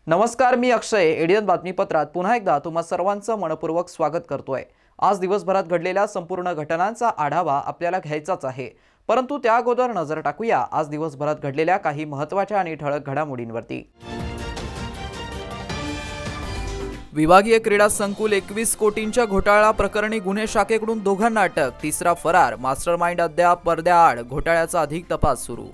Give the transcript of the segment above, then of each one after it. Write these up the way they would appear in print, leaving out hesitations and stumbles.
नमस्कार, मी अक्षय. एडियन बातमीपत्रात पुन्हा एकदा तुम्हा सर्वांचं मनपूर्वक स्वागत करतोय. आज दिवसभरात घडलेल्या संपूर्ण घटनांचा आढावा आपल्याला घ्यायचाच आहे, परंतु त्या अगोदर नजर टाकूया आज दिवसभरात घडलेल्या काही महत्त्वाच्या आणि ठळक घडामोडींवरती. विभागीय क्रीडा संकुल 21 कोटींच्या घोटाळा प्रकरणी गुन्हे शाखेकडून दोघांना अटक, तिसरा फरार. मास्टरमाइंड अद्याप पडद्याआड, घोटाळ्याचा अधिक तपास सुरू.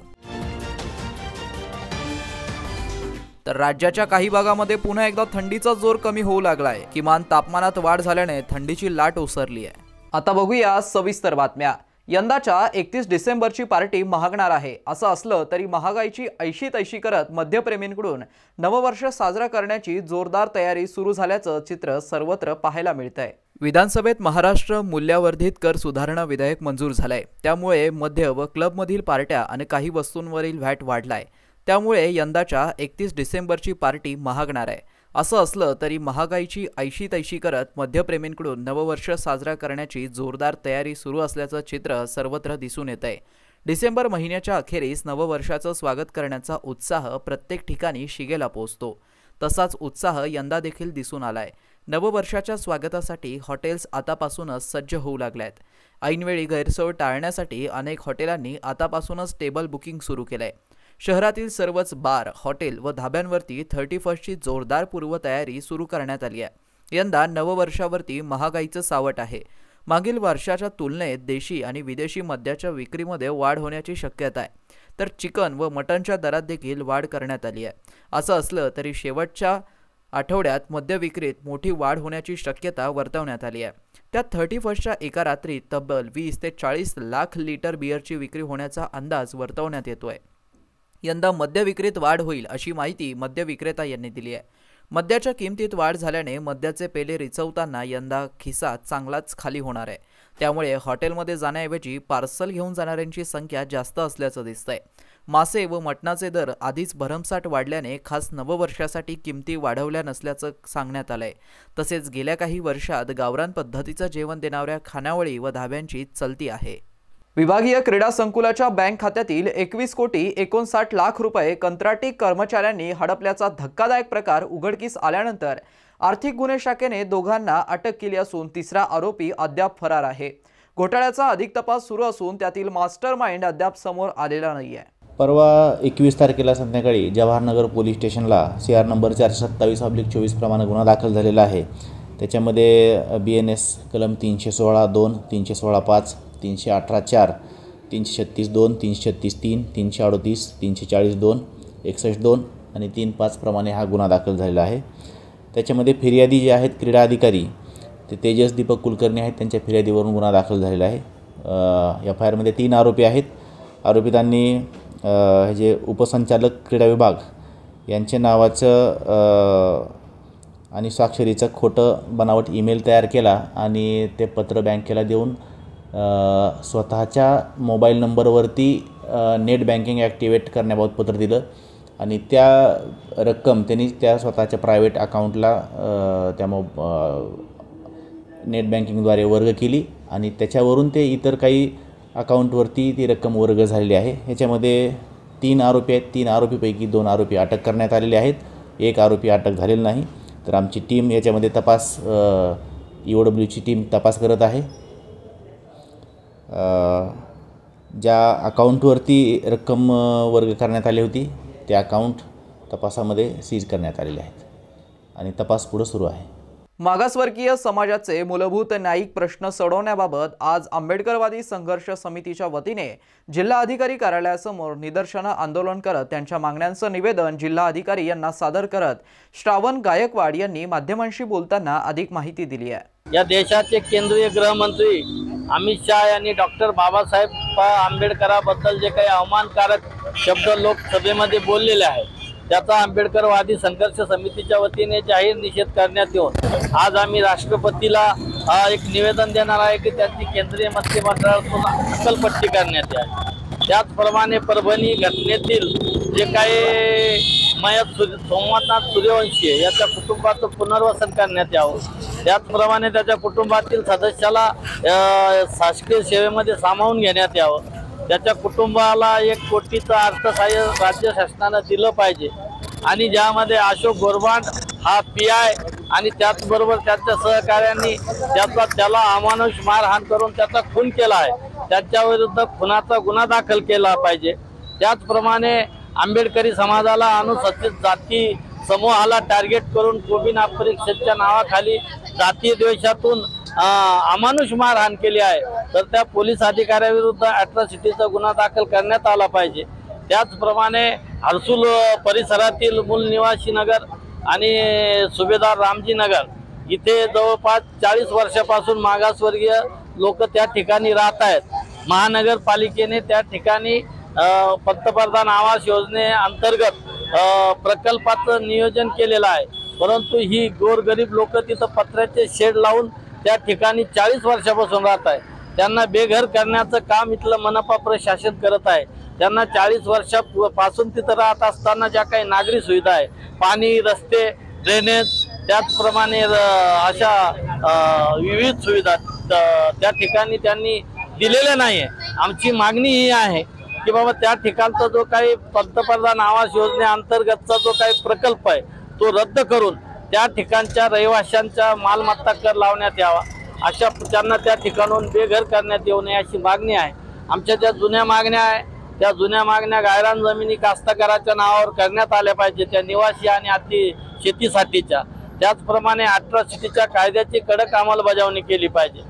तर राज्याच्या काही भागामध्ये पुन्हा एकदा थंडीचा जोर कमी होऊ लागलाय. किमान तापमानात वाढ झाल्याने थंडीची लाट ओसरली आहे. आता बघूया सविस्तर बातम्या. यंदाच्या 31 डिसेंबरची पार्टी महागणार आहे. असं असलं तरी महागाईची ऐशी तैशी करत मद्यप्रेमींकडून नववर्ष साजरा करण्याची जोरदार तयारी सुरू झाल्याचं चित्र सर्वत्र पाहायला मिळतंय. विधानसभेत महाराष्ट्र मूल्यावर्धित कर सुधारणा विधेयक मंजूर झालंय. त्यामुळे मद्य व क्लबमधील पार्ट्या आणि काही वस्तूंवरील व्हॅट वाढलाय. त्यामुळे यंदाच्या 31 डिसेंबरची पार्टी महागणार आहे. असं असलं तरी महागाईची ऐशी तैशी करत मद्यप्रेमींकडून नववर्ष साजरा करण्याची जोरदार तयारी सुरू असल्याचं चित्र सर्वत्र दिसून येतंय. डिसेंबर महिन्याच्या अखेरीस नववर्षाचं स्वागत करण्याचा उत्साह प्रत्येक ठिकाणी शिगेला पोहोचतो. तसाच उत्साह यंदा देखील दिसून आलाय. नववर्षाच्या स्वागतासाठी हॉटेल्स आतापासूनच सज्ज होऊ लागल्यात. ऐनवेळी गैरसोय टाळण्यासाठी अनेक हॉटेलांनी आतापासूनच टेबल बुकिंग सुरू केलंय. शहरातील सर्वच बार, हॉटेल व धाब्यांवरती 31ची जोरदार पूर्वतयारी सुरू करण्यात आली आहे. यंदा नववर्षावरती महागाईचं सावट आहे. मागील वर्षाच्या तुलनेत देशी आणि विदेशी मद्याच्या विक्रीमध्ये वाढ होण्याची शक्यता आहे. तर चिकन व मटनच्या दरात देखील वाढ करण्यात आली आहे. असं असलं तरी शेवटच्या आठवड्यात मद्य विक्रीत मोठी वाढ होण्याची शक्यता वर्तवण्यात आली आहे. त्यात 31च्या एका रात्री तब्बल 20 ते 40 लाख लिटर बिअरची विक्री होण्याचा अंदाज वर्तवण्यात येतोय. यंदा मद्य विक्रीत वाढ होईल अशी माहिती मद्य विक्रेता यांनी दिली आहे. मद्याच्या किमतीत वाढ झाल्याने मद्याचे पेले रिचवताना यंदा खिसा चांगलाच खाली होणार आहे. त्यामुळे हॉटेलमध्ये जाण्याऐवजी पार्सल घेऊन जाणाऱ्यांची संख्या जास्त असल्याचं दिसतंय. मासे व मटणाचे दर आधीच भरमसाठ वाढल्याने खास नववर्षासाठी किमती वाढवल्या नसल्याचं सांगण्यात आलंय. तसेच गेल्या काही वर्षात गावरान पद्धतीचं जेवण देणाऱ्या खानावळी व धाब्यांची चलती आहे. विभागीय क्रीडा संकुलाच्या बँक खात्यातील 21 कोटी 59 लाख रुपये कंत्राटी कर्मचाऱ्यांनी हडपल्याचा धक्कादायक प्रकार उघडकीस आल्यानंतर आर्थिक गुन्हे शाखेने दोघांना अटक केली असून तिसरा आरोपी अद्याप फरार आहे. घोटाळ्याचा अधिक तपास सुरू असून त्यातील मास्टरमाइंड अद्याप समोर आलेला नाहीये. परवा 21 तारखेला संध्याकाळी जवाहरनगर पोलीस स्टेशनला CR नंबर 427/24 प्रमाणे गुन्हा दाखल झालेला आहे. त्याच्यामध्ये BNS कलम 316(2), 316(5), 318(4), 336(2), 336(3), 338, 340(2), 61(2) आणि 35 प्रमाणे हा गुन्हा दाखल झालेला आहे. त्याच्यामध्ये फिर्यादी जे आहेत क्रीडा अधिकारी ते तेजस दीपक कुलकर्णी आहेत. त्यांच्या फिर्यादीवरून गुन्हा दाखल झालेला आहे. FIRमध्ये 3 आरोपी आहेत. आरोपितांनी हे जे उपसंचालक क्रीडा विभाग यांचे नावाचं आणि स्वाक्षरीचं खोटं बनावट ईमेल तयार केला आणि ते पत्र बँकेला देऊन स्वतःच्या मोबाईल नंबरवरती नेट बँकिंग ॲक्टिवेट करण्याबाबत पत्र दिलं आणि त्या रक्कम त्यांनी त्या स्वतःच्या प्रायव्हेट अकाउंटला त्या नेट बँकिंगद्वारे वर्ग केली आणि त्याच्यावरून ते इतर काही अकाउंटवरती ती रक्कम वर्ग झालेली आहे. ह्याच्यामध्ये 3 आरोपी आहेत. 3 आरोपीपैकी 2 आरोपी अटक करण्यात आलेले आहेत. 1 आरोपी अटक झालेला नाही. तर आमची टीम याच्यामध्ये तपास EOWची टीम तपास करत आहे. ज्या अकाउंटवरती रक्कम वर्ग करण्यात आली होती ते अकाउंट तपासामध्ये सीज करण्यात आलेले आहेत आणि तपास पुढे सुरू आहे. मागासवर्गीय समाजाचे मूलभूत न्यायिक प्रश्न सोडवण्याबाबत आज आंबेडकरवादी संघर्ष समितीच्या वतीने जिल्हा अधिकारी कार्यालयासमोर निदर्शनं आंदोलन करत त्यांच्या मागण्यांचं निवेदन जिल्हा अधिकारी यांना सादर करत श्रावण गायकवाड यांनी माध्यमांशी बोलताना अधिक माहिती दिली आहे. या देशाचे केंद्रीय गृहमंत्री अमित शाह यांनी डॉक्टर बाबासाहेब आंबेडकरांबद्दल जे काही अवमानकारक शब्द लोकसभेमध्ये बोललेले आहेत त्याचा आंबेडकरवादी संघर्ष समितीच्या वतीने जाहीर निषेध करण्यात येऊन आज आम्ही राष्ट्रपतीला एक निवेदन देणार आहे की त्यांची केंद्रीय मंत्रिमंडळातून अकलपट्टी करण्यात यावी। त्याचप्रमाणे परभणी घटनेतील जे काही मयत सोमनाथ सूर्यवंशी याच्या कुटुंबाचं पुनर्वसन करण्यात यावं। त्याचप्रमाणे त्याच्या कुटुंबातील सदस्याला शासकीय सेवेमध्ये सामावून घेण्यात यावं। त्याच्या कुटुंबाला 1 कोटीचं अर्थसहाय्य राज्य शासनानं दिलं पाहिजे आणि ज्यामध्ये अशोक गोरबांड हा PI आणि त्याचबरोबर त्याच्या सहकाऱ्यांनी त्याला अमानुष मारहाण करून त्याचा खून केला आहे, त्याच्या विरुद्ध खुनाचा गुन्हा दाखल केला पाहिजे। त्याचप्रमाणे आंबेडकरी समाजाला अनुसूचित जाती समूहाला टार्गेट करून कोबिन परीक्षेच्या नावाखाली जातीय द्वेषातून अमानुष मारहाण केली आहे, तर त्या पोलीस अधिकाऱ्याविरुद्ध अॅट्रॉसिटीचा गुन्हा दाखल करण्यात आला पाहिजे। त्याचप्रमाणे हर्सुल परिसरातील मूल निवासी नगर आणि सुभेदार रामजी नगर इथे जवळपास 40 वर्षापासून मागासवर्गीय लोक त्या ठिकाणी राहत आहेत। महानगरपालिकेने त्या ठिकाणी पंतप्रधान आवास योजनेअंतर्गत प्रकल्पाचं नियोजन केलेलं आहे, परंतु ही गोरगरीब लोक तिथं पत्र्याचे शेड लावून त्या ठिकाणी 40 वर्षापासून राहत आहे। त्यांना बेघर करण्याचं काम इथलं मनपा प्रशासन करत आहे। त्यांना 40 वर्षापासून तिथं राहत असताना ज्या काही नागरी सुविधा आहे, पाणी, रस्ते, ड्रेनेज, त्याचप्रमाणे अशा विविध सुविधा त्या ठिकाणी त्यांनी दिलेल्या नाही आहे। आमची मागणी ही आहे की बाबा त्या ठिकाणचा जो काही पंतप्रधान आवास योजनेअंतर्गतचा जो काही प्रकल्प आहे तो रद्द करून त्या ठिकाणच्या रहिवाशांच्या मालमत्ता कर लावण्यात यावा, अशा त्यांना त्या ठिकाणून बेघर करण्यात येऊ नये अशी मागणी आहे। आमच्या ज्या जुन्या मागण्या आहे त्या जुन्या मागण्या गायरान जमिनी कास्तकाराच्या नावावर करण्यात आल्या पाहिजे, त्या निवासी आणि अति शेतीसाठीच्या। त्याचप्रमाणे अॅट्रॉसिटीच्या कायद्याची कडक अंमलबजावणी केली पाहिजे।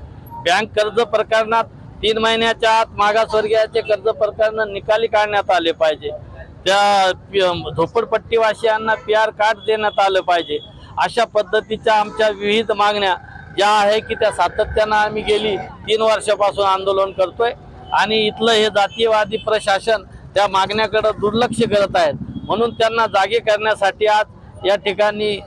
बँक कर्ज प्रकरणात 3 महिन्याच्या आत मागासवर्गीयाचे कर्ज प्रकरण निकाली काढण्यात आले पाहिजे। त्या झोपडपट्टीवासियांना PR कार्ड देण्यात आलं पाहिजे। अशा पद्धतीच्या आमच्या विविध मागण्या ज्या आहे की त्या सातत्यानं आम्ही गेली 3 वर्षापासून आंदोलन करतोय आणि इथलं हे जातीयवादी प्रशासन त्या मागण्याकडे दुर्लक्ष करत आहेत, म्हणून त्यांना जागे करण्यासाठी आज या ठिकाणी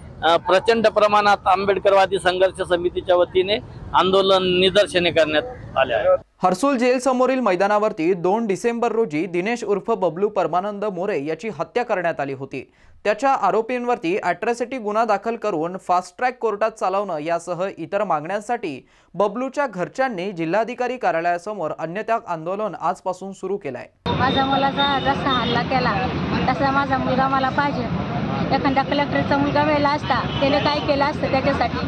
प्रचंड प्रमाणात आंबेडकरवादी संघर्ष समितीच्या वतीने आंदोलन निदर्शने करण्यात आले आहे। हर्सुल जेल समोरील मैदानावरती 2 डिसेंबर रोजी दिनेश उर्फ बबलू परमानंद मोरे याची हत्या करण्यात आली होती। त्याच्या आरोपींवरती अॅट्रॉसिटी गुन्हा दाखल करून फास्ट ट्रॅक कोर्टात चालवणं यासह इतर मागण्यांसाठी बबलूच्या घरच्यांनी जिल्हाधिकारी कार्यालयासमोर अन्नत्याग आंदोलन आजपासून सुरू केलंय। माझ्या मुलाचा जसा हल्ला केला तसा माझा मुलगा मला पाहिजे। एखादा कलेक्टरचा मुलगा मेला असता त्याने काय केलं असतं त्याच्यासाठी,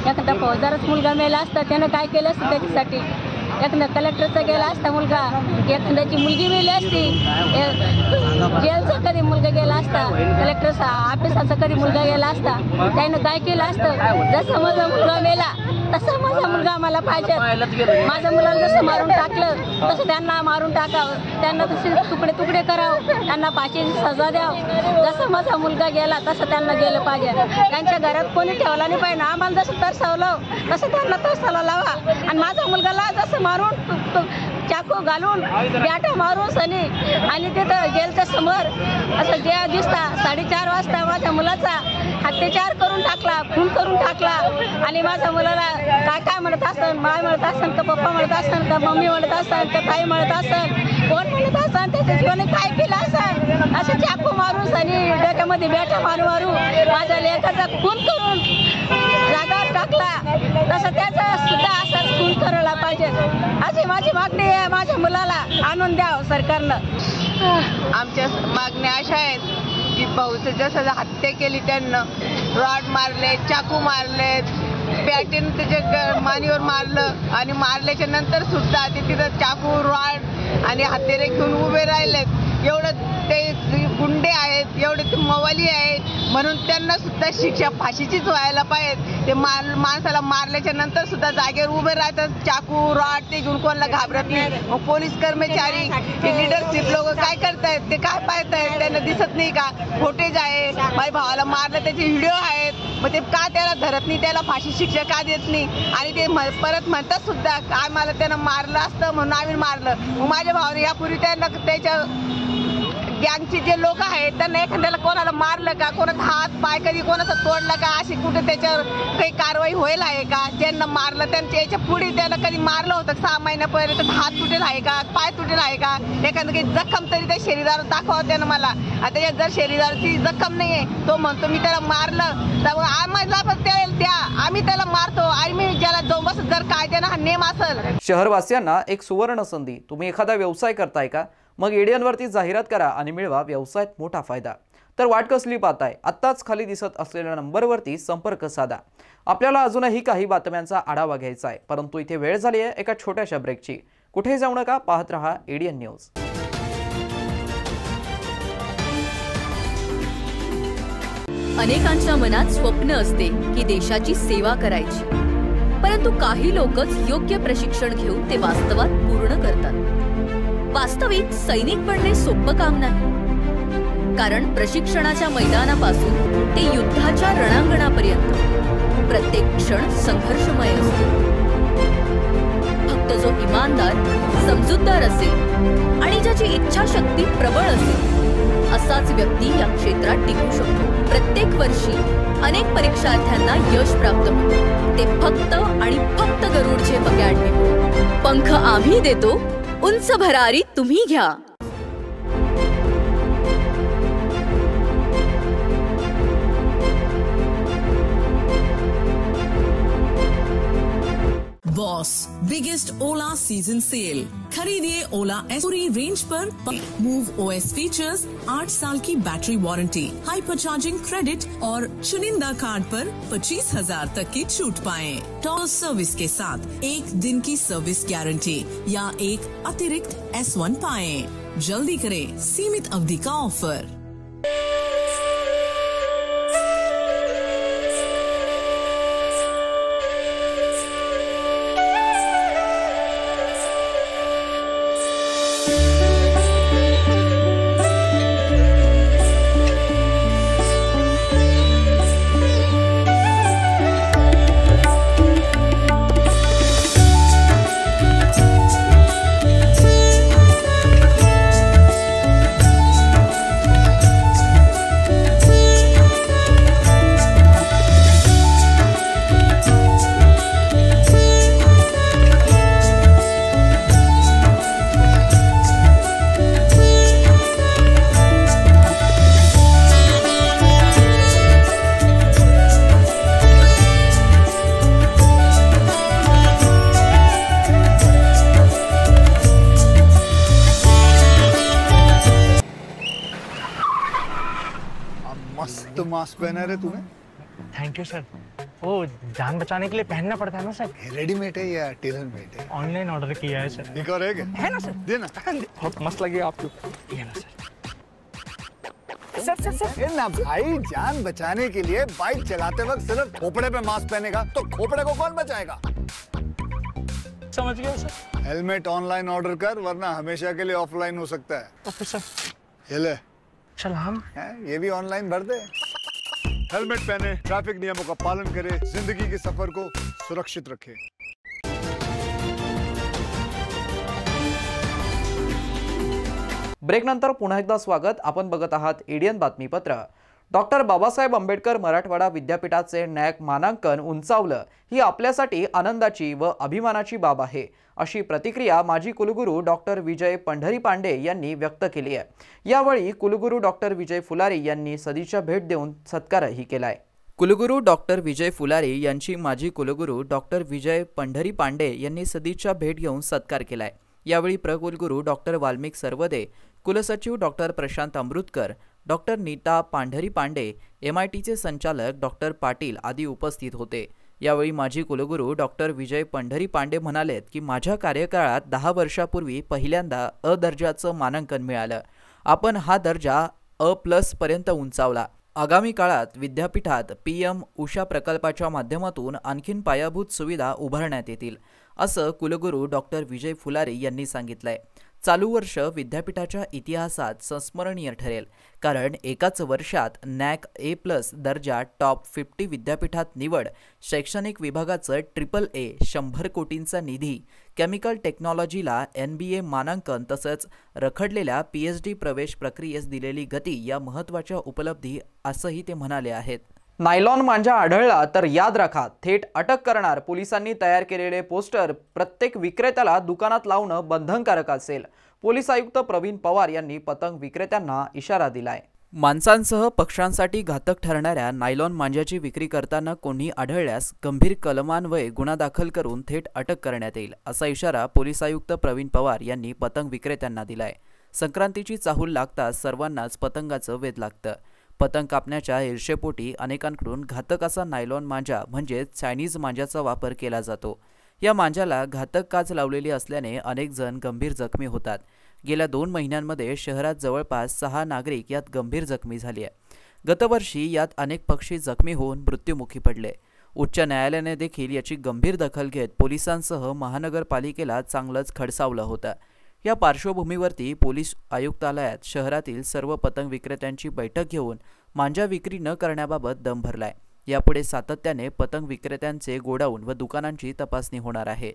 एखादा फौजदारच मुलगा मेला असता त्याने काय केलं असतं त्याच्यासाठी, एखादा कलेक्टरचा गेला असता मुलगा, एखाद्याची मुलगी मेली असती, जेलचा कधी मुलगा गेला असता, कलेक्टरचा ऑफिसाचा कधी मुलगा गेला असता, त्यानं काय केलं असतं। जसं माझा मुलगा मेला तसा माझा मुलगा मला पाहिजे। माझ्या मुलाला जसं मारून टाकलं तसं त्यांना मारून टाकावं, त्यांना तसे तुकडे तुकडे करावं, त्यांना फाशीची सजा द्यावं। जसं माझा मुलगा गेला तसं त्यांना गेलं पाहिजे। त्यांच्या घरात कोणी ठेवला नाही पाहिजे। आम्हाला जसं तरसावलं तसं त्यांना तरसाला लावा आणि माझ्या मुलगाला जसं मारून चाकू घालून बॅटा मारून सनी आणि तिथं जेलच्या समोर असं जे दिसता 4:30 वाजता माझ्या मुलाचा अत्याचार करून टाकला, खून करून टाकला आणि माझ्या मुलाला काय म्हणत असन, माय म्हणत असन का पप्पा म्हणत असन का मम्मी म्हणत असन का ताई म्हणत असन, कोण म्हणत असन, त्याच्या जीवाने काय केलं असन, असं चाकू मारून सनी डोक्यामध्ये बॅटा मारू माझ्या लेकाचा खून करून जागावर टाकला, तसं त्याचा सुद्धा असा खून करायला पाहिजे अशी माझी मागणी आहे। माझ्या मुलाला आणून द्यावं सरकारनं। आमच्या मागण्या अशा आहेत की भाऊचं जसं हत्या केली त्यांना रॉड मारले, चाकू मारले, बॅटीनं त्याच्या मानेवर मारलं आणि मारल्याच्या नंतर सुद्धा ते तिथं चाकू, रॉड आणि हत्यारे घेऊन उभे राहिलेत। एवढं ते गुंडे आहेत, एवढे ते मवाली आहेत, म्हणून त्यांना सुद्धा शिक्षा फाशीचीच व्हायला पाहिजे। ते माणसाला मारल्याच्या नंतर सुद्धा जागेवर उभे राहतात, चाकू, रॉड ते घेऊन कोणाला घाबरत नाही। मग पोलीस कर्मचारी हे लिडरशिप लोक काय करतायत, ते काय पाहतायत, त्यांना दिसत नाही का? फुटेज आहे, माझ्या भावाला मारलं त्याचे व्हिडिओ आहेत, मग ते का त्याला धरत नाही, त्याला फाशी शिक्षा का देत नाही? आणि ते परत म्हणतात सुद्धा आम्हाला त्यानं मारलं असतं म्हणून आम्ही मारलं। मग माझ्या भावाने यापूर्वी त्यांना त्याच्या गँगचे जे लोक आहेत त्यांना एखाद्याला कोणाला मारलं का, कोणाचा हात पाय कधी कोणाचा तोडला का, अशी कुठे त्याच्यावर काही कारवाई होईल आहे का? ज्यांना मारलं त्यांच्या याच्या पुढे त्यांना कधी मारलं होतं 6 महिन्यापर्यंत, हात तुटेल आहे का, पाय तुटेल आहे का, एखादं काही जखम तरी त्या शरीरावर दाखवा त्यानं मला. आता जर शरीरावरची जखम नाहीये, तो म्हणतो मी त्याला मारलं, तर आम्हाला पण त्याला द्या, आम्ही त्याला मारतो आणि मी ज्याला जोंबस जर कायद्यानं हा नेम असेल. शहरवासियांना एक सुवर्ण संधी. तुम्ही एखादा व्यवसाय करताय का? मग एडियनवरती जाहिरात करा आणि मिळवा व्यवसायात मोठा फायदा. तर वाट कसली पाहताय? आत्ताच खाली दिसत असलेल्या नंबरवरती संपर्क साधा. आपल्याला अजूनही काही बातम्यांचा आढावा घ्यायचा आहे, परंतु इथे वेळ झाली आहे एका छोट्याशा ब्रेकची. कुठेही जाऊ नका, पाहत रहा एडियन न्यूज. अनेकांच्या मनात स्वप्न असते की देशाची सेवा करायची, परंतु काही लोकच योग्य प्रशिक्षण घेऊन ते वास्तवात पूर्ण करतात. वास्तविक सैनिक बनणे सोपं काम नाही, कारण प्रशिक्षणाच्या मैदानापासून ते युद्धाच्या रणांगणापर्यंत प्रत्येक क्षण संघर्षमय असतो. फक्त जो इमानदार, समजूतदार असेल आणि ज्याची इच्छाशक्ती प्रबळ असेल असाच व्यक्ती या क्षेत्रात टिकू शकतो. प्रत्येक वर्षी अनेक परीक्षार्थ्यांना यश प्राप्त होते, ते फक्त आणि फक्त गरुडचे अकॅडमी. पंख आम्ही देतो, उंच भरारी तुम्ही घ्या. बॉस बिगेस्ट ओला सीजन सेल. खरीदिए ओला एस पूरी रेंज पर. मूव ओएस फीचर्स, 8 साल की battery warranty, hyper charging credit और चुनिंदा कार्ड पर 25,000 तक की छूट पाएं. टॉप सर्विस के साथ 1 दिन की सर्विस गारंटी या एक अतिरिक्त S1 पाएं. जल्दी करें, सीमित अवधि का ऑफर. मस्त मास्क पहना रे तूने. Thank you sir. वो जान बचाने के लिए पहनना पड़ता है ना सर. रेडीमेड है या टेलर मेड है? ऑनलाइन ऑर्डर किया है सर. एक और है क्या? है ना सर. देना. बहुत मस्त लगे आपको. ये ना सर. सर ना भाई, जान बचाने के लिए बाइक चलाते वक्त सिर्फ खोपड़े पे मास्क पहनेगा तो खोपड़े को कौन बचाएगा? समझ गया सर. हेलमेट ऑनलाइन ऑर्डर कर, वरना हमेशा के लिए ऑफलाइन हो सकता है. Okay sir. ये ले. चल हम ये भी ऑनलाइन भर दे. हेलमेट पहने, ट्रैफिक नियमों का पालन करे, जिंदगी के सफर को सुरक्षित रखे. ब्रेक नंतर पुन्हा एकदा स्वागत. आपण बघत आहात एडियन बातमीपत्र. डॉक्टर बाबासाहेब आंबेडकर मराठवाडा विद्यापीठाचे नॅक मानांकन उंचावलं ही आपल्यासाठी आनंदाची व अभिमानाची बाब आहे, अशी प्रतिक्रिया माजी कुलगुरू डॉक्टर विजय पंढरी पांडे यांनी व्यक्त केली आहे. यावेळी कुलगुरू डॉक्टर विजय फुलारी यांनी सदिच्छा भेट देऊन सत्कारही केलाय. कुलगुरू डॉक्टर विजय फुलारी यांची माजी कुलगुरू डॉक्टर विजय पंढरी पांडे यांनी सदिच्छा भेट घेऊन सत्कार केलाय. यावेळी प्रकुलगुरू डॉक्टर वाल्मिक सर्वदे, कुलसचिव डॉक्टर प्रशांत अमृतकर, डॉक्टर नीता पांढरी पांडे, MITचे संचालक डॉक्टर पाटील आदी उपस्थित होते. यावेळी माजी कुलगुरू डॉक्टर विजय पंढरी पांडे म्हणालेत की माझ्या कार्यकाळात 10 वर्षापूर्वी पहिल्यांदा अ दर्जाचं मानांकन मिळालं. आपण हा दर्जा A+ पर्यंत उंचावला. आगामी काळात विद्यापीठात PM उषा प्रकल्पाच्या माध्यमातून आणखीन पायाभूत सुविधा उभारण्यात येतील, असं कुलगुरू डॉक्टर विजय फुलारी यांनी सांगितलंय. चालू वर्ष विद्यापीठाच्या इतिहासात संस्मरणीय ठरेल, कारण एकाच वर्षात नॅक A+ दर्जा टॉप 50 विद्यापीठात निवड, शैक्षणिक विभागाचं AAA 100 कोटींचा निधी, केमिकल टेक्नॉलॉजीला NBA मानांकन तसंच रखडलेल्या PhD प्रवेश प्रक्रियेस दिलेली गती या महत्त्वाच्या उपलब्धी असंही ते म्हणाले आहेत. नायलॉन मांजा आढळला तर याद राखा, थेट अटक करणार. पोलिसांनी तयार केलेले पोस्टर प्रत्येक विक्रेत्याला दुकानात लावणं बंधनकारक असेल. पोलीस आयुक्त प्रवीण पवार यांनी पतंग विक्रेत्यांना इशारा दिलाय. माणसांसह पक्ष्यांसाठी घातक ठरणाऱ्या नायलॉन मांजाची विक्री करताना कोणी आढळल्यास गंभीर कलमान्वये गुन्हा दाखल करून थेट अटक करण्यात येईल, असा इशारा पोलीस आयुक्त प्रवीण पवार यांनी पतंग विक्रेत्यांना दिलाय. संक्रांतीची चाहूल लागताच सर्वांनाच पतंगाचं वेध लागतं. पतंग कापण्याच्या ईर्षेपोटी अनेकांकडून घातक असा नायलॉन मांजा म्हणजेच चायनीज मांजाचा वापर केला जातो. या मांजाला घातक काच लावलेली असल्याने अनेक जण गंभीर जखमी होतात. गेल्या 2 महिन्यांमध्ये शहरात जवळपास 6 नागरिक यात गंभीर जखमी झाले आहे. गतवर्षी यात अनेक पक्षी जखमी होऊन मृत्युमुखी पडले. उच्च न्यायालयाने देखील याची गंभीर दखल घेत पोलिसांसह महानगरपालिकेला चांगलंच खडसावलं होतं. या पार्श्वभूमीवरती पोलीस आयुक्तालयात शहरातील सर्व पतंग विक्रेत्यांची बैठक घेऊन मांजा विक्री न करण्याबाबत दम भरलाय. यापुढे सातत्याने पतंग विक्रेत्यांचे गोडाऊन व दुकानांची तपासणी होणार आहे.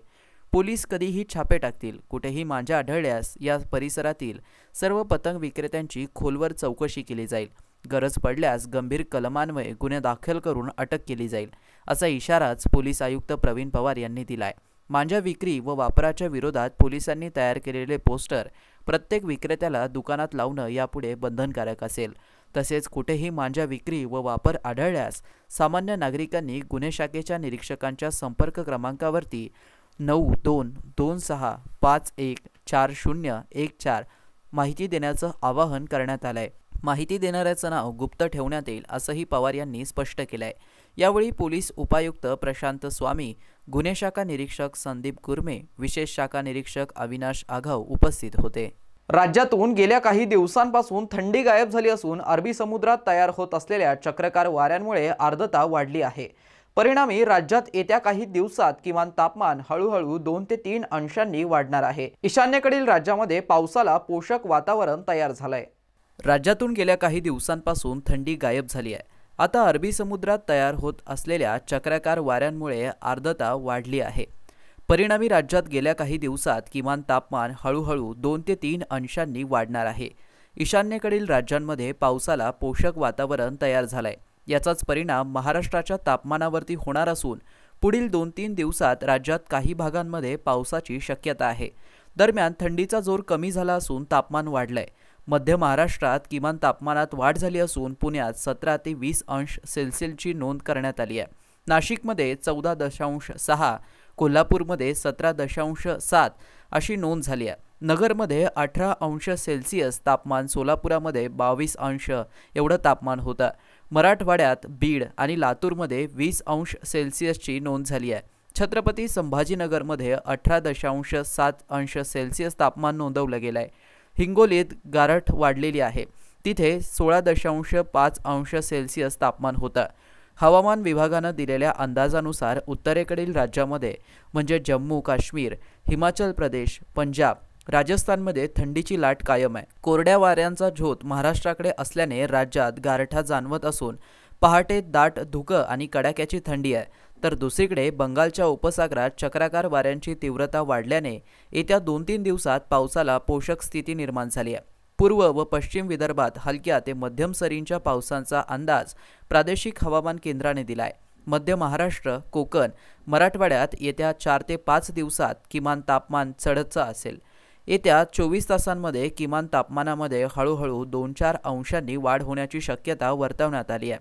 पोलीस कधीही छापे टाकतील. कुठेही मांजा आढळल्यास या परिसरातील सर्व पतंग विक्रेत्यांची खोलवर चौकशी केली जाईल. गरज पडल्यास गंभीर कलमान्वये गुन्हे दाखल करून अटक केली जाईल, असा इशाराच पोलीस आयुक्त प्रवीण पवार यांनी दिलाय. मांजा विक्री व वापराच्या विरोधात पोलिसांनी तयार केलेले पोस्टर प्रत्येक विक्रेत्याला दुकानात लावणं यापुढे बंधनकारक असेल. तसेच कुठेही मांजा विक्री व वापर आढळल्यास सामान्य नागरिकांनी गुन्हे शाखेच्या निरीक्षकांच्या संपर्क क्रमांकावरती 9226514014 माहिती देण्याचं आवाहन करण्यात आलंय. माहिती देणाऱ्याचं नाव गुप्त ठेवण्यात येईल, असंही पवार यांनी स्पष्ट केलंय. यावेळी पोलीस उपायुक्त प्रशांत स्वामी, गुन्हे शाखा निरीक्षक संदीप गुरमे, विशेष शाखा निरीक्षक अविनाश आघाव उपस्थित होते. राज्यातून गेल्या काही दिवसांपासून थंडी गायब झाली असून अरबी समुद्रात तयार होत असलेल्या चक्रकार वाऱ्यांमुळे आर्द्रता वाढली आहे. परिणामी राज्यात येत्या काही दिवसात किमान तापमान हळूहळू 2 ते 3 अंशांनी वाढणार आहे. ईशान्येकडील राज्यामध्ये पावसाला पोषक वातावरण तयार झालंय. राज्यातून गेल्या काही दिवसांपासून थंडी गायब झाली आहे. आता अरबी समुद्रात तयार होत असलेल्या चक्राकार वाऱ्यांमुळे आर्द्रता वाढली आहे. परिणामी राज्यात गेल्या काही दिवसात किमान तापमान हळूहळू 2 ते 3 अंशांनी वाढणार आहे. ईशान्येकडील राज्यांमध्ये पावसाला पोषक वातावरण तयार झालंय. याचाच परिणाम महाराष्ट्राच्या तापमानावरती होणार असून पुढील 2-3 दिवसात राज्यात काही भागांमध्ये पावसाची शक्यता आहे. दरम्यान थंडीचा जोर कमी झाला असून तापमान वाढलंय. मध्य महाराष्ट्रात किमान तापमानात वाढ झाली असून पुण्यात 17 ते 20 अंश सेल्सिअसची नोंद करण्यात आली आहे. नाशिकमध्ये 14.6, कोल्हापूरमध्ये 17.7 अशी नोंद झाली आहे. नगरमध्ये 18 अंश सेल्सिअस तापमान, सोलापुरामध्ये 22 अंश एवढं तापमान होतं. मराठवाड्यात बीड आणि लातूरमध्ये 20 अंश सेल्सिअसची नोंद झाली आहे. छत्रपती संभाजीनगरमध्ये 18.7 अंश सेल्सिअस तापमान नोंदवलं गेलं आहे. हिंगोलीत गारठ वाढलेली आहे. तिथे 16.5 अंश सेल्सिअस तापमान होतं. हवामान विभागानं दिलेल्या अंदाजानुसार उत्तरेकडील राज्यामध्ये म्हणजे जम्मू काश्मीर, हिमाचल प्रदेश, पंजाब, राजस्थानमध्ये थंडीची लाट कायम आहे. कोरड्या वाऱ्यांचा झोत महाराष्ट्राकडे असल्याने राज्यात गारठा जाणवत असून पहाटे दाट धुकं आणि कडाक्याची थंडी आहे. तर दुसरीकडे बंगालच्या उपसागरात चक्राकार वाऱ्यांची तीव्रता वाढल्याने येत्या 2-3 दिवसात पावसाला पोषक स्थिती निर्माण झाली आहे. पूर्व व पश्चिम विदर्भात हलक्या ते मध्यम सरींच्या पावसाचा अंदाज प्रादेशिक हवामान केंद्राने दिलाय. मध्य महाराष्ट्र, कोकण, मराठवाड्यात येत्या 4 ते 5 दिवसात किमान तापमान चढचं असेल. येत्या 24 तासांमध्ये किमान तापमानामध्ये हळूहळू 2-4 अंशांनी वाढ होण्याची शक्यता वर्तवण्यात आली आहे.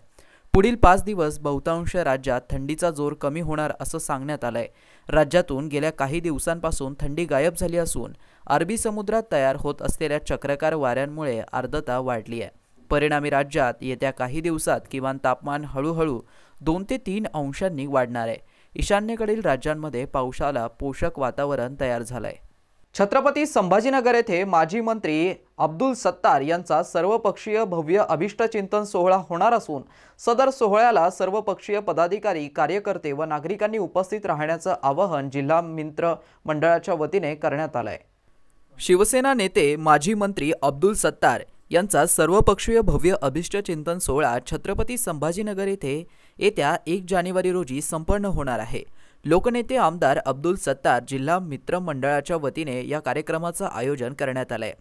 पुढील 5 दिवस बहुतांश राज्यात थंडीचा जोर कमी होणार असं सांगण्यात आलंय. राज्यातून गेल्या काही दिवसांपासून थंडी गायब झाली असून अरबी समुद्रात तयार होत असलेल्या चक्राकार वाऱ्यांमुळे आर्द्रता वाढली आहे. परिणामी राज्यात येत्या काही दिवसात किमान तापमान हळूहळू 2 ते 3 अंशांनी वाढणार आहे. ईशान्येकडील राज्यांमध्ये पावसाला पोषक वातावरण तयार झालंय. छत्रपती संभाजीनगर येथे माजी मंत्री अब्दुल सत्तार यांचा सर्वपक्षीय भव्य अभिष्टचिंतन सोहळा होणार असून सदर सोहळ्याला सर्वपक्षीय पदाधिकारी, कार्यकर्ते व नागरिकांनी उपस्थित राहण्याचं आवाहन जिल्हा मित्र मंडळाच्या वतीने करण्यात आलंय. शिवसेना नेते माजी मंत्री अब्दुल सत्तार यांचा सर्वपक्षीय भव्य अभिष्ट चिंतन सोहळा छत्रपती संभाजीनगर येथे येत्या 1 जानेवारी रोजी संपन्न होणार आहे। लोकनेते आमदार अब्दुल सत्तार जिल्हा मित्र मंडळाच्या वतीने या कार्यक्रमाचं आयोजन करण्यात आलंय।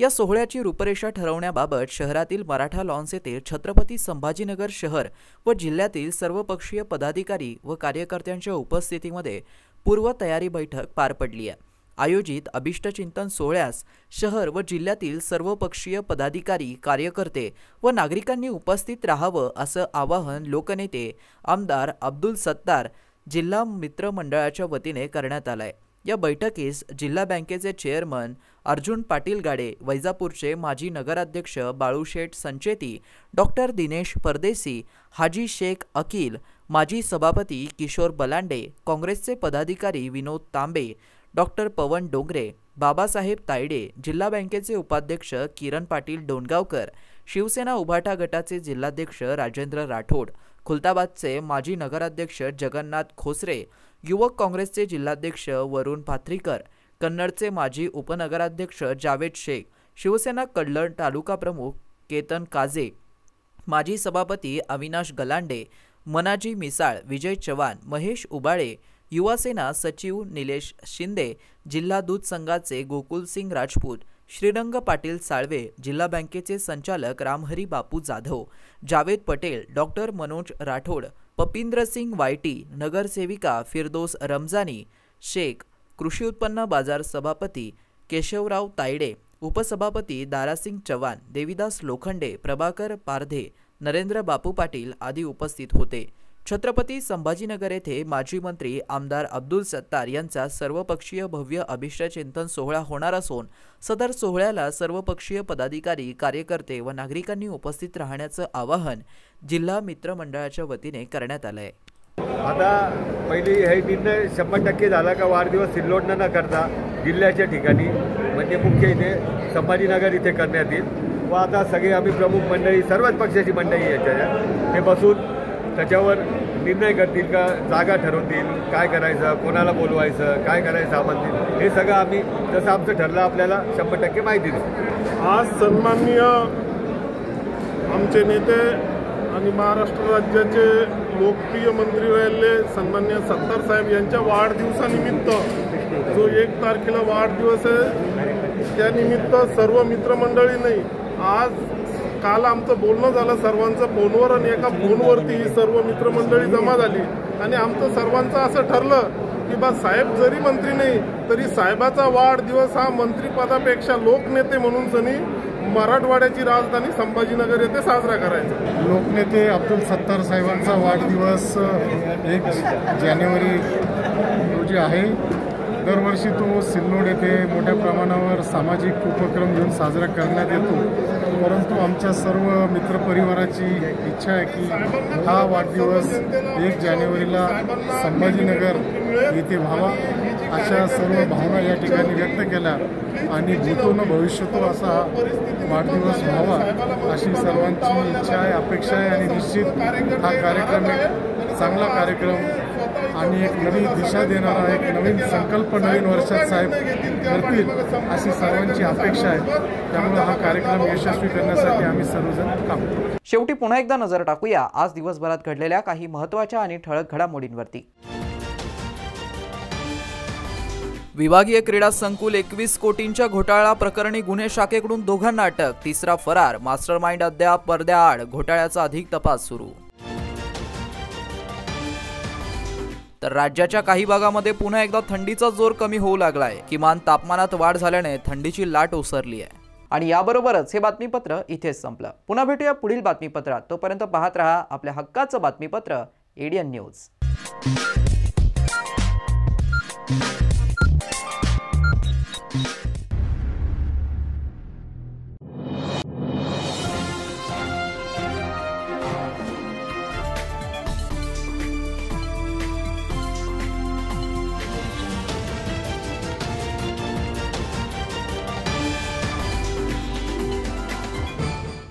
या सोहळ्याची रूपरेषा ठरवण्याबाबत शहरातील मराठा लॉन्स येथे छत्रपती संभाजीनगर शहर व जिल्ह्यातील सर्वपक्षीय पदाधिकारी व कार्यकर्त्यांच्या उपस्थितीमध्ये पूर्वतयारी बैठक पार पडली आहे। आयोजित अभिष्ट चिंतन सोहळ्यास शहर व जिल्ह्यातील सर्वपक्षीय पदाधिकारी, कार्यकर्ते व नागरिकांनी उपस्थित राहावं असं आवाहन लोकनेते आमदार अब्दुल सत्तार जिल्हा मित्र मंडळाच्या वतीने करण्यात आलंय। या बैठकीस जिल्हा बँकेचे चेअरमन अर्जुन पाटील गाडे, वैजापूरचे माजी नगराध्यक्ष बाळूशेठ संचेती, डॉक्टर दिनेश परदेसी, हाजी शेख अकील, माजी सभापती किशोर बलांडे, काँग्रेसचे पदाधिकारी विनोद तांबे, डॉक्टर पवन डोंगरे, बाबासाहेब तायडे, जिल्हा बँकेचे उपाध्यक्ष किरण पाटील डोणगावकर, शिवसेना उभाटा गटाचे जिल्हाध्यक्ष राजेंद्र राठोड, खुलताबादचे माजी नगराध्यक्ष जगन्नाथ खोसरे, युवक काँग्रेसचे जिल्हाध्यक्ष वरुण पाथरीकर, कन्नडचे माजी उपनगराध्यक्ष जावेद शेख, शिवसेना कल्याण तालुका प्रमुख केतन काजे, माजी सभापती अविनाश गलांडे, मनाजी मिसाळ, विजय चव्हाण, महेश उबाळे, युवासेना सचिव निलेश शिंदे, जिल्हा दूध संघाचे गोकुलसिंग राजपूत, श्रीरंग पाटील साळवे, जिल्हा बँकेचे संचालक रामहरी बापू जाधव, जावेद पटेल, डॉक्टर मनोज राठोड, पपिंद्रसिंग वायटी, नगरसेविका फिरदोस रमजानी शेख, कृषी उत्पन्न बाजार सभापती केशवराव तायडे, उपसभापती दारासिंग चव्हाण, देविदास लोखंडे, प्रभाकर पारधे, नरेंद्र बापू पाटील आदी उपस्थित होते। छत्रपती संभाजीनगर येथे माजी मंत्री आमदार अब्दुल सत्तार यांचा सर्वपक्षीय भव्य अभिष्ट चिंतन सोहळा होणार असून सदर सोहळ्याला सर्वपक्षीय पदाधिकारी, कार्यकर्ते व नागरिकांनी उपस्थित राहण्याचं आवाहन जिल्हा मित्र मंडळाच्या वतीने करण्यात आलं आहे। आता पहिली हे निर्णय 100% झाला का वाढदिवस सिल्लोड न करता जिल्ह्याच्या ठिकाणी म्हणजे मुख्य इथे संभाजीनगर इथे करण्यात येईल व आता सगळे आम्ही प्रमुख मंडळी, सर्वच पक्षाची मंडळी याच्या ते बसून त्याच्यावर निर्णय करतील का जागा ठरवतील, काय करायचं, कोणाला बोलवायचं, काय करायचं आम्हाला हे सगळं आम्ही जसं आमचं ठरलं आपल्याला 100% माहिती देऊ। आज सन्माननीय आमचे नेते आणि महाराष्ट्र राज्याचे लोकप्रिय मंत्री राहिले सन्माननीय सत्तार साहेब यांच्या वाढदिवसानिमित्त जो 1 तारखेला वाढदिवस आहे त्यानिमित्त सर्व मित्रमंडळी नाही आज काल आमचं बोलणं झालं सर्वांचं फोनवर आणि एका फोनवरती ही सर्व मित्रमंडळी जमा झाली आणि आमचं सर्वांचं असं ठरलं की बा साहेब जरी मंत्री नाही तरी साहेबाचा वाढदिवस हा मंत्रिपदापेक्षा लोकनेते म्हणून सनी मराठवाड्याची राजधानी संभाजीनगर येथे साजरा करायचा। लोकनेते अब्दुल सत्तार साहेबांचा वाढदिवस 1 जानेवारी रोजी आहे। दरवर्षी तो सिल्लोड येथे मोठ्या प्रमाणावर सामाजिक उपक्रम घेऊन साजरा करण्यात येतो, परंतु आमच्या सर्व मित्रपरिवाराची इच्छा आहे की हा वाढदिवस 1 जानेवारीला संभाजीनगर येथे व्हावा अशा सर्व भावना या ठिकाणी व्यक्त केल्या आणि भूतो न भविष्यतो असा वाढदिवस व्हावा अशी सर्वांची इच्छा आहे, अपेक्षा आहे आणि निश्चित हा कार्यक्रम एक चांगला कार्यक्रम आणि एक नवी दिशा देणारा एक नवीन संकल्प नवीन वर्षात साहेब करतील अशी सर्वांची अपेक्षा आहे। त्यामुळे हा कार्यक्रम यशस्वी करण्यासाठी आम्ही सर्वजण काम करू। शेवटी पुन्हा एकदा नजर टाकूया आज दिवसभरात घडलेल्या काही महत्त्वाच्या आणि ठळक घडामोडींवरती। विभागीय क्रीडा संकुल 21 कोटींच्या घोटाळा प्रकरणी गुन्हे शाखेकडून 2 जणांना अटक, 3रा फरार, मास्टरमाइंड अद्याप पडद्याआड, घोटाळ्याचा अधिक तपास सुरू। तर राज्याच्या काही भागामध्ये पुन्हा एकदा थंडीचा जोर कमी होऊ लागलाय। किमान तापमानात वाढ झाल्याने थंडीची लाट ओसरली आहे। आणि याबरोबरच हे बातमीपत्र इथेच संपलं। पुन्हा भेटूया पुढील बातमीपत्रात। तोपर्यंत पाहत रहा आपल्या हक्काचं बातमीपत्र एडीएन न्यूज।